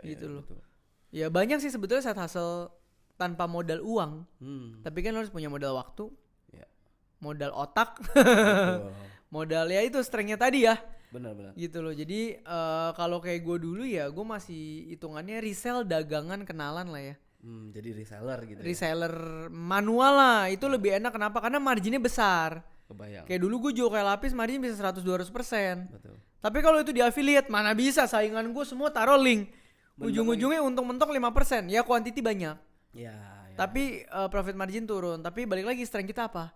gitu loh. Betul. Ya banyak sih sebetulnya side hustle tanpa modal uang. Tapi kan lo harus punya modal waktu, Ya. modal otak, Betul. modal ya itu strength-nya tadi ya. Benar. Gitu loh. Jadi kalau kayak gue dulu ya gue masih hitungannya resell dagangan kenalan lah ya. Jadi reseller gitu. Reseller manual lah. Itu lebih enak kenapa? Karena marginnya besar. Kebayang. Kayak dulu gue jual kayak lapis margin bisa 100-200%. Betul. Tapi kalau itu di affiliate mana bisa, saingan gue semua taruh link. Ujung-ujungnya untung mentok 5%. Ya quantity banyak. Ya. Tapi profit margin turun. Tapi balik lagi strength kita apa?